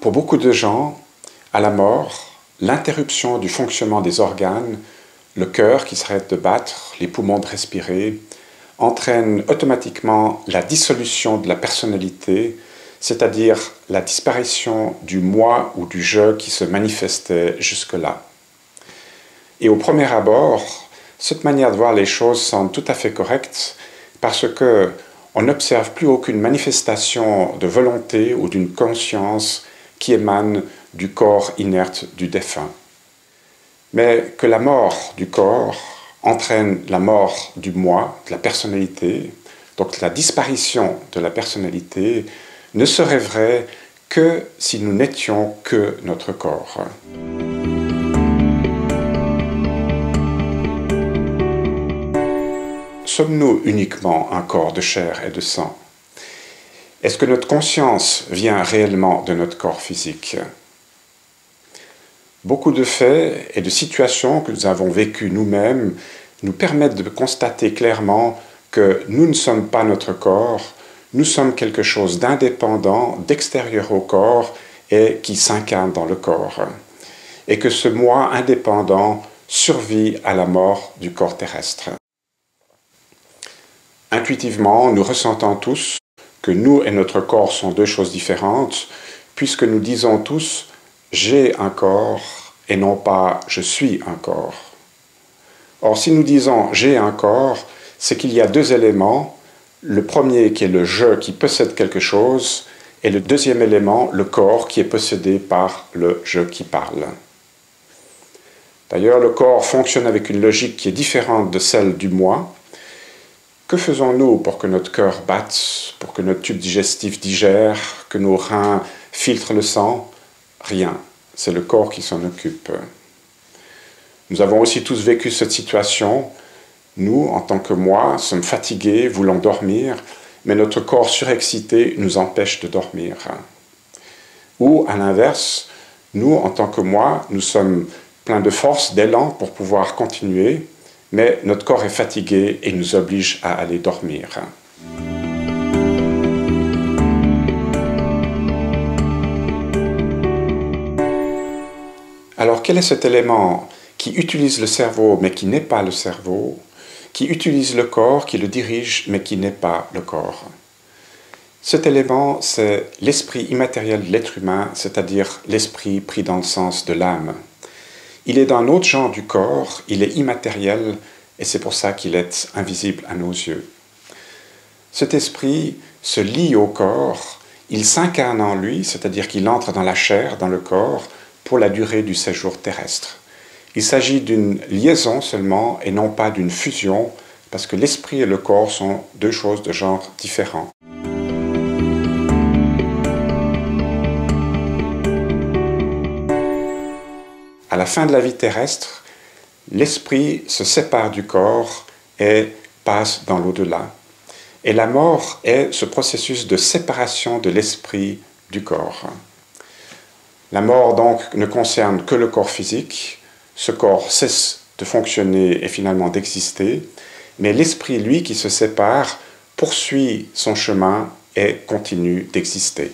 Pour beaucoup de gens, à la mort, l'interruption du fonctionnement des organes, le cœur qui s'arrête de battre, les poumons de respirer, entraîne automatiquement la dissolution de la personnalité, c'est-à-dire la disparition du moi ou du je qui se manifestait jusque-là. Et au premier abord, cette manière de voir les choses semble tout à fait correcte parce qu'on n'observe plus aucune manifestation de volonté ou d'une conscience qui émane du corps inerte du défunt. Mais que la mort du corps entraîne la mort du moi, de la personnalité, donc la disparition de la personnalité, ne serait vrai que si nous n'étions que notre corps. Sommes-nous uniquement un corps de chair et de sang? Est-ce que notre conscience vient réellement de notre corps physique? Beaucoup de faits et de situations que nous avons vécues nous-mêmes nous permettent de constater clairement que nous ne sommes pas notre corps, nous sommes quelque chose d'indépendant, d'extérieur au corps et qui s'incarne dans le corps. Et que ce moi indépendant survit à la mort du corps terrestre. Intuitivement, nous ressentons tous que nous et notre corps sont deux choses différentes, puisque nous disons tous « j'ai un corps » et non pas « je suis un corps ». Or, si nous disons « j'ai un corps », c'est qu'il y a deux éléments. Le premier qui est le « je » qui possède quelque chose, et le deuxième élément, le corps, qui est possédé par le « je » qui parle. D'ailleurs, le corps fonctionne avec une logique qui est différente de celle du « moi ». Que faisons-nous pour que notre cœur batte, pour que notre tube digestif digère, que nos reins filtrent le sang? Rien. C'est le corps qui s'en occupe. Nous avons aussi tous vécu cette situation. Nous, en tant que moi, sommes fatigués, voulons dormir, mais notre corps surexcité nous empêche de dormir. Ou, à l'inverse, nous, en tant que moi, nous sommes pleins de force, d'élan pour pouvoir continuer, mais notre corps est fatigué et nous oblige à aller dormir. Alors, quel est cet élément qui utilise le cerveau mais qui n'est pas le cerveau, qui utilise le corps, qui le dirige mais qui n'est pas le corps? Cet élément, c'est l'esprit immatériel de l'être humain, c'est-à-dire l'esprit pris dans le sens de l'âme. Il est d'un autre genre du corps, il est immatériel, et c'est pour ça qu'il est invisible à nos yeux. Cet esprit se lie au corps, il s'incarne en lui, c'est-à-dire qu'il entre dans la chair, dans le corps, pour la durée du séjour terrestre. Il s'agit d'une liaison seulement, et non pas d'une fusion, parce que l'esprit et le corps sont deux choses de genre différents. À la fin de la vie terrestre, l'esprit se sépare du corps et passe dans l'au-delà. Et la mort est ce processus de séparation de l'esprit du corps. La mort donc ne concerne que le corps physique. Ce corps cesse de fonctionner et finalement d'exister. Mais l'esprit, lui, qui se sépare, poursuit son chemin et continue d'exister.